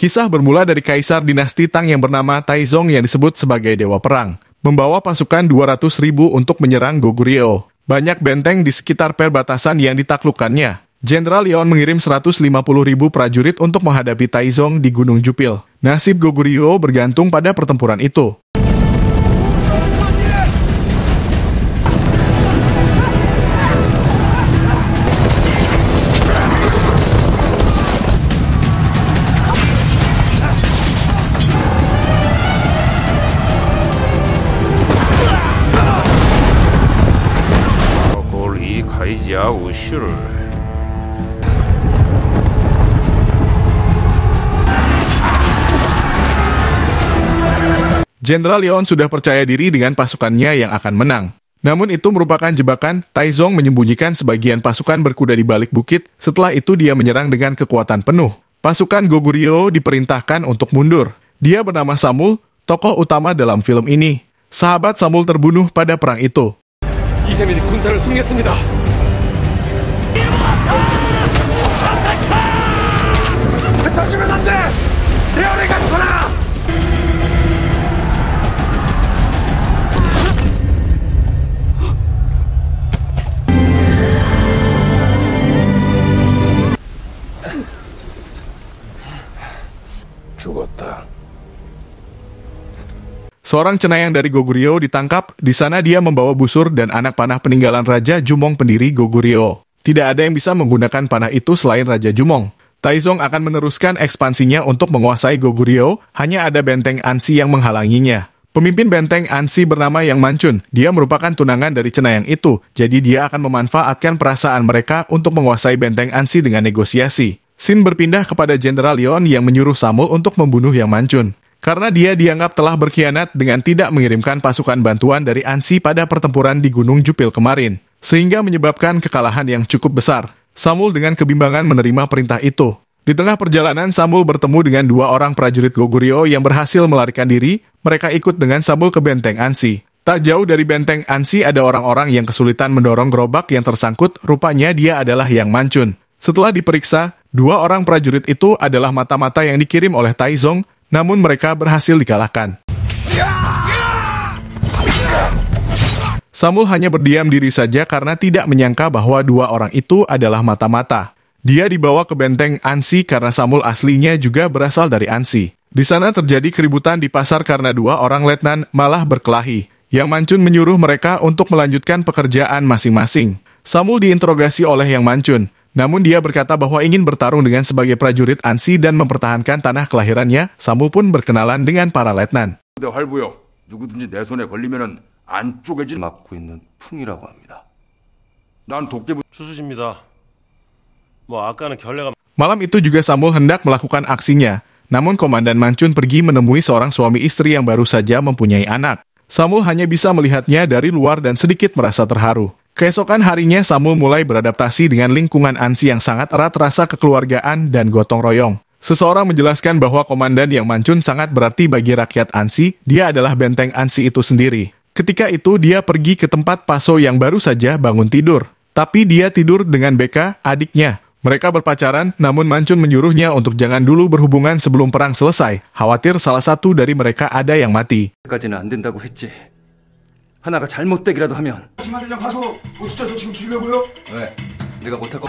Kisah bermula dari kaisar dinasti Tang yang bernama Taizong yang disebut sebagai dewa perang, membawa pasukan 200.000 untuk menyerang Goguryeo. Banyak benteng di sekitar perbatasan yang ditaklukkannya. Jenderal Yeon mengirim 150.000 prajurit untuk menghadapi Taizong di Gunung Jupil. Nasib Goguryeo bergantung pada pertempuran itu. Jenderal Yeon sudah percaya diri dengan pasukannya yang akan menang. Namun itu merupakan jebakan. Taizong menyembunyikan sebagian pasukan berkuda di balik bukit. Setelah itu dia menyerang dengan kekuatan penuh. Pasukan Goguryeo diperintahkan untuk mundur. Dia bernama Samul, tokoh utama dalam film ini. Sahabat Samul terbunuh pada perang itu. Seorang cenayang dari Goguryeo ditangkap. Di sana dia membawa busur dan anak panah peninggalan Raja Jumong pendiri Goguryeo. Tidak ada yang bisa menggunakan panah itu selain Raja Jumong. Taizong akan meneruskan ekspansinya untuk menguasai Goguryeo. Hanya ada benteng Ansi yang menghalanginya. Pemimpin benteng Ansi bernama Yang Manchun. Dia merupakan tunangan dari cenayang itu. Jadi dia akan memanfaatkan perasaan mereka untuk menguasai benteng Ansi dengan negosiasi. Sin berpindah kepada Jenderal Yeon yang menyuruh Samul untuk membunuh Yang Manchun. Karena dia dianggap telah berkhianat dengan tidak mengirimkan pasukan bantuan dari Ansi pada pertempuran di Gunung Jupil kemarin, sehingga menyebabkan kekalahan yang cukup besar. Samul dengan kebimbangan menerima perintah itu. Di tengah perjalanan, Samul bertemu dengan 2 orang prajurit Goguryeo yang berhasil melarikan diri. Mereka ikut dengan Samul ke benteng Ansi. Tak jauh dari benteng Ansi ada orang-orang yang kesulitan mendorong gerobak yang tersangkut. Rupanya dia adalah Yang Manchun. Setelah diperiksa, 2 orang prajurit itu adalah mata-mata yang dikirim oleh Taizong. Namun mereka berhasil dikalahkan. Samul hanya berdiam diri saja karena tidak menyangka bahwa 2 orang itu adalah mata-mata. Dia dibawa ke benteng Ansi karena Samul aslinya juga berasal dari Ansi. Di sana terjadi keributan di pasar karena 2 orang letnan malah berkelahi. Yang Manchun menyuruh mereka untuk melanjutkan pekerjaan masing-masing. Samul diinterogasi oleh Yang Manchun. Namun dia berkata bahwa ingin bertarung dengan sebagai prajurit Ansi dan mempertahankan tanah kelahirannya. Samul pun berkenalan dengan para letnan. Malam itu juga Samul hendak melakukan aksinya. Namun Komandan Manchun pergi menemui seorang suami istri yang baru saja mempunyai anak. Samul hanya bisa melihatnya dari luar dan sedikit merasa terharu. Keesokan harinya, Samul mulai beradaptasi dengan lingkungan Ansi yang sangat erat rasa kekeluargaan dan gotong royong. Seseorang menjelaskan bahwa Komandan Yang Manchun sangat berarti bagi rakyat Ansi. Dia adalah benteng Ansi itu sendiri. Ketika itu, dia pergi ke tempat Paso yang baru saja bangun tidur. Tapi dia tidur dengan Beka, adiknya. Mereka berpacaran, namun Manchun menyuruhnya untuk jangan dulu berhubungan sebelum perang selesai. Khawatir salah satu dari mereka ada yang mati. 하나가 잘못되기라도 하면 지마대장 가서 뭐 진짜 저 지금 죽이려고요? 왜? 내가 못할 거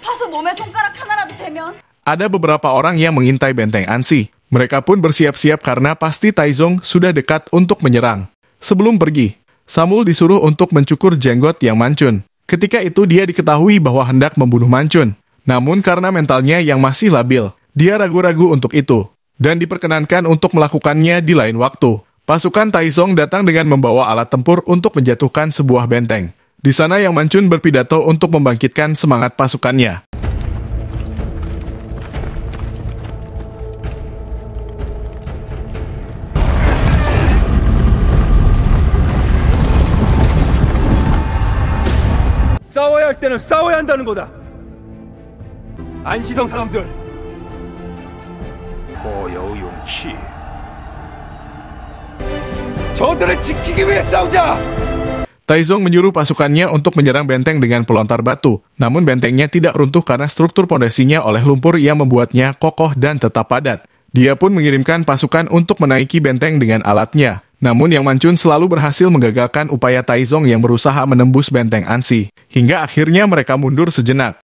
파소 몸에 손가락 하나라도 대면 Ada beberapa orang yang mengintai benteng Ansi. Mereka pun bersiap-siap karena pasti Taizong sudah dekat untuk menyerang. Sebelum pergi, Samul disuruh untuk mencukur jenggot Yang Manchun. Ketika itu dia diketahui bahwa hendak membunuh Manchun. Namun karena mentalnya yang masih labil, dia ragu-ragu untuk itu. Dan diperkenankan untuk melakukannya di lain waktu. Pasukan Taizong datang dengan membawa alat tempur untuk menjatuhkan sebuah benteng. Di sana Yang Manchun berpidato untuk membangkitkan semangat pasukannya. 싸워야 할 때는 싸워야 한다는 거다. 안시성 사람들. 고여용치. 저들을 지키기 위해 싸우자! Taizong menyuruh pasukannya untuk menyerang benteng dengan pelontar batu, namun bentengnya tidak runtuh karena struktur pondasinya oleh lumpur yang membuatnya kokoh dan tetap padat. Dia pun mengirimkan pasukan untuk menaiki benteng dengan alatnya. Namun Yang Manchun selalu berhasil menggagalkan upaya Taizong yang berusaha menembus benteng Ansi, hingga akhirnya mereka mundur sejenak.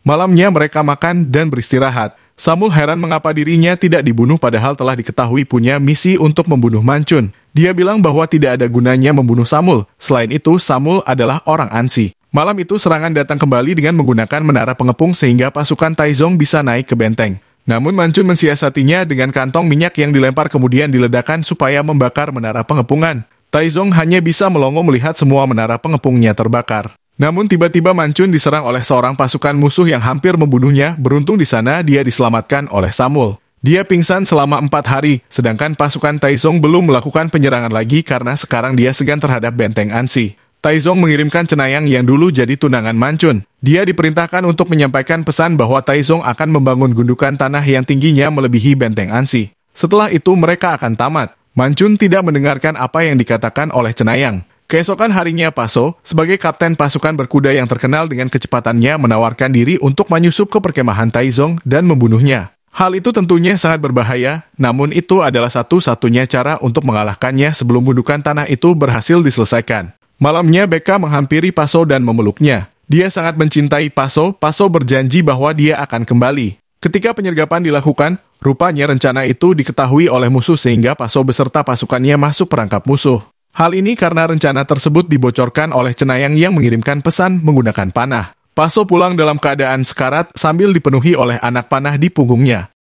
Malamnya mereka makan dan beristirahat. Samul heran mengapa dirinya tidak dibunuh padahal telah diketahui punya misi untuk membunuh Manchun. Dia bilang bahwa tidak ada gunanya membunuh Samul. Selain itu, Samul adalah orang Ansi. Malam itu serangan datang kembali dengan menggunakan menara pengepung sehingga pasukan Taizong bisa naik ke benteng. Namun Manchun mensiasatinya dengan kantong minyak yang dilempar kemudian diledakkan supaya membakar menara pengepungan. Taizong hanya bisa melongo melihat semua menara pengepungnya terbakar. Namun tiba-tiba Manchun diserang oleh seorang pasukan musuh yang hampir membunuhnya. Beruntung di sana dia diselamatkan oleh Samul. Dia pingsan selama 4 hari, sedangkan pasukan Taizong belum melakukan penyerangan lagi karena sekarang dia segan terhadap benteng Ansi. Taizong mengirimkan cenayang yang dulu jadi tunangan Manchun. Dia diperintahkan untuk menyampaikan pesan bahwa Taizong akan membangun gundukan tanah yang tingginya melebihi benteng Ansi. Setelah itu mereka akan tamat. Manchun tidak mendengarkan apa yang dikatakan oleh cenayang. Keesokan harinya Paso, sebagai kapten pasukan berkuda yang terkenal dengan kecepatannya menawarkan diri untuk menyusup ke perkemahan Taizong dan membunuhnya. Hal itu tentunya sangat berbahaya, namun itu adalah satu-satunya cara untuk mengalahkannya sebelum gundukan tanah itu berhasil diselesaikan. Malamnya Beka menghampiri Paso dan memeluknya. Dia sangat mencintai Paso. Paso berjanji bahwa dia akan kembali. Ketika penyergapan dilakukan, rupanya rencana itu diketahui oleh musuh sehingga Paso beserta pasukannya masuk perangkap musuh. Hal ini karena rencana tersebut dibocorkan oleh cenayang yang mengirimkan pesan menggunakan panah. Paso pulang dalam keadaan sekarat sambil dipenuhi oleh anak panah di punggungnya.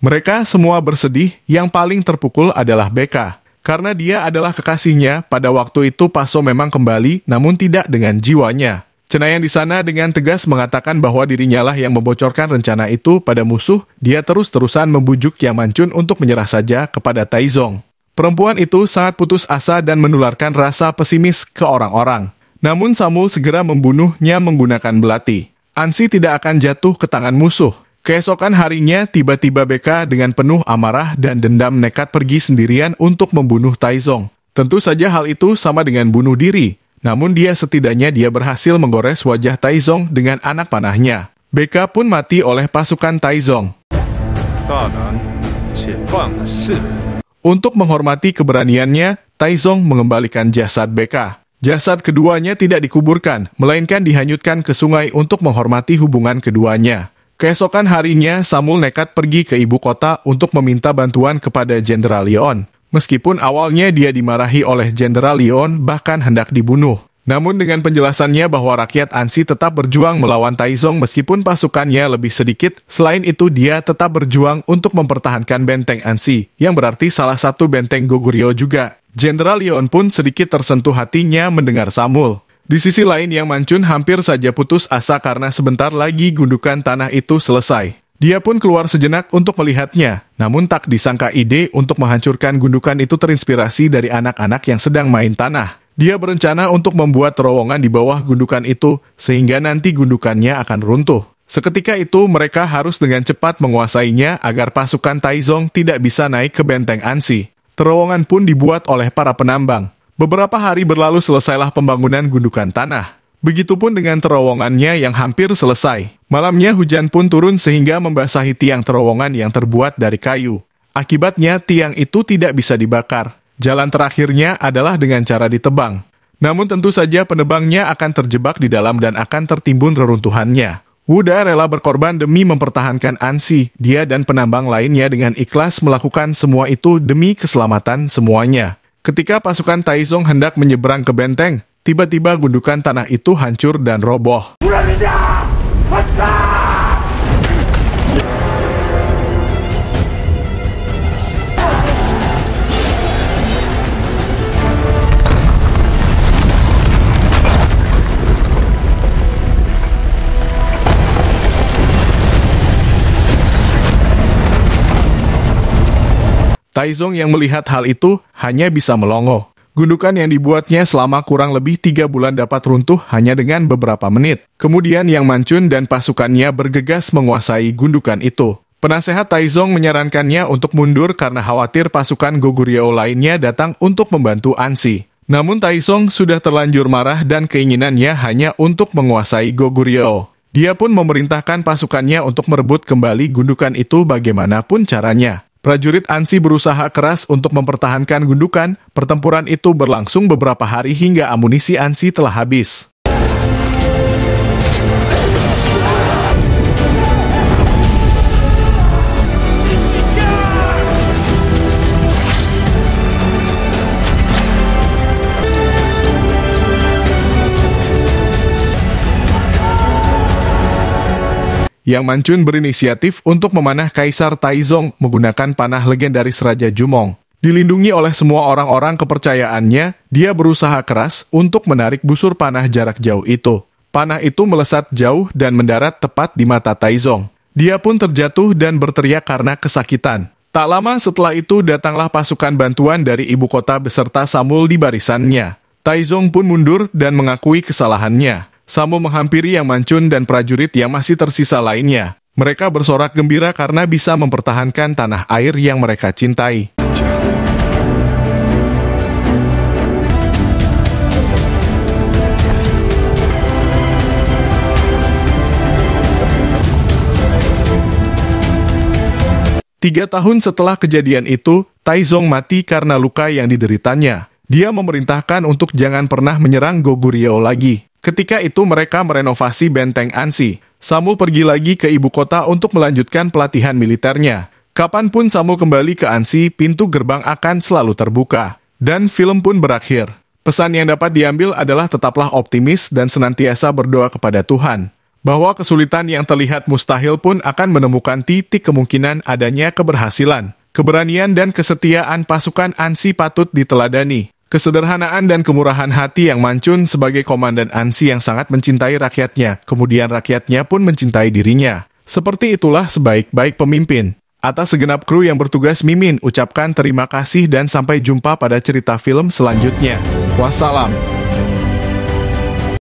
Mereka semua bersedih, yang paling terpukul adalah Beka. Karena dia adalah kekasihnya, pada waktu itu Paso memang kembali, namun tidak dengan jiwanya. Cenayang di sana dengan tegas mengatakan bahwa dirinya lah yang membocorkan rencana itu pada musuh. Dia terus-terusan membujuk Yang Manchun untuk menyerah saja kepada Taizong. Perempuan itu sangat putus asa dan menularkan rasa pesimis ke orang-orang. Namun Samul segera membunuhnya menggunakan belati. Ansi tidak akan jatuh ke tangan musuh. Keesokan harinya, tiba-tiba Beka dengan penuh amarah dan dendam nekat pergi sendirian untuk membunuh Taizong. Tentu saja hal itu sama dengan bunuh diri. Namun setidaknya dia berhasil menggores wajah Taizong dengan anak panahnya. Beka pun mati oleh pasukan Taizong. Untuk menghormati keberaniannya, Taizong mengembalikan jasad Beka. Jasad keduanya tidak dikuburkan, melainkan dihanyutkan ke sungai untuk menghormati hubungan keduanya. Keesokan harinya, Samul nekat pergi ke ibu kota untuk meminta bantuan kepada Jenderal Yeon. Meskipun awalnya dia dimarahi oleh Jenderal Yeon, bahkan hendak dibunuh. Namun dengan penjelasannya bahwa rakyat Ansi tetap berjuang melawan Taizong meskipun pasukannya lebih sedikit, selain itu dia tetap berjuang untuk mempertahankan benteng Ansi, yang berarti salah satu benteng Goguryeo juga. Jenderal Yeon pun sedikit tersentuh hatinya mendengar Samul. Di sisi lain, Yang Manchun hampir saja putus asa karena sebentar lagi gundukan tanah itu selesai. Dia pun keluar sejenak untuk melihatnya, namun tak disangka ide untuk menghancurkan gundukan itu terinspirasi dari anak-anak yang sedang main tanah. Dia berencana untuk membuat terowongan di bawah gundukan itu, sehingga nanti gundukannya akan runtuh. Seketika itu mereka harus dengan cepat menguasainya agar pasukan Taizong tidak bisa naik ke benteng Ansi. Terowongan pun dibuat oleh para penambang. Beberapa hari berlalu selesailah pembangunan gundukan tanah. Begitupun dengan terowongannya yang hampir selesai. Malamnya hujan pun turun sehingga membasahi tiang terowongan yang terbuat dari kayu. Akibatnya tiang itu tidak bisa dibakar. Jalan terakhirnya adalah dengan cara ditebang. Namun tentu saja penebangnya akan terjebak di dalam dan akan tertimbun reruntuhannya. Wuda rela berkorban demi mempertahankan Ansi. Dia dan penambang lainnya dengan ikhlas melakukan semua itu demi keselamatan semuanya. Ketika pasukan Taizong hendak menyeberang ke benteng, tiba-tiba gundukan tanah itu hancur dan roboh. Taizong yang melihat hal itu hanya bisa melongo. Gundukan yang dibuatnya selama kurang lebih 3 bulan dapat runtuh hanya dengan beberapa menit. Kemudian Yang Manchun dan pasukannya bergegas menguasai gundukan itu. Penasehat Taizong menyarankannya untuk mundur karena khawatir pasukan Goguryeo lainnya datang untuk membantu Ansi. Namun Taizong sudah terlanjur marah dan keinginannya hanya untuk menguasai Goguryeo. Dia pun memerintahkan pasukannya untuk merebut kembali gundukan itu bagaimanapun caranya. Prajurit Ansi berusaha keras untuk mempertahankan gundukan. Pertempuran itu berlangsung beberapa hari hingga amunisi Ansi telah habis. Yang Manchun berinisiatif untuk memanah Kaisar Taizong menggunakan panah legendaris Raja Jumong. Dilindungi oleh semua orang-orang kepercayaannya, dia berusaha keras untuk menarik busur panah jarak jauh itu. Panah itu melesat jauh dan mendarat tepat di mata Taizong. Dia pun terjatuh dan berteriak karena kesakitan. Tak lama setelah itu datanglah pasukan bantuan dari ibu kota beserta Samul di barisannya. Taizong pun mundur dan mengakui kesalahannya. Samul menghampiri Yang Manchun dan prajurit yang masih tersisa lainnya. Mereka bersorak gembira karena bisa mempertahankan tanah air yang mereka cintai. Tiga tahun setelah kejadian itu, Taizong mati karena luka yang dideritanya. Dia memerintahkan untuk jangan pernah menyerang Goguryeo lagi. Ketika itu mereka merenovasi benteng Ansi. Samul pergi lagi ke ibu kota untuk melanjutkan pelatihan militernya. Kapanpun Samul kembali ke Ansi, pintu gerbang akan selalu terbuka. Dan film pun berakhir. Pesan yang dapat diambil adalah tetaplah optimis dan senantiasa berdoa kepada Tuhan. Bahwa kesulitan yang terlihat mustahil pun akan menemukan titik kemungkinan adanya keberhasilan. Keberanian dan kesetiaan pasukan Ansi patut diteladani. Kesederhanaan dan kemurahan hati Yang Manchun sebagai komandan Ansi yang sangat mencintai rakyatnya, kemudian rakyatnya pun mencintai dirinya. Seperti itulah sebaik-baik pemimpin. Atas segenap kru yang bertugas, Mimin ucapkan terima kasih dan sampai jumpa pada cerita film selanjutnya. Wassalam.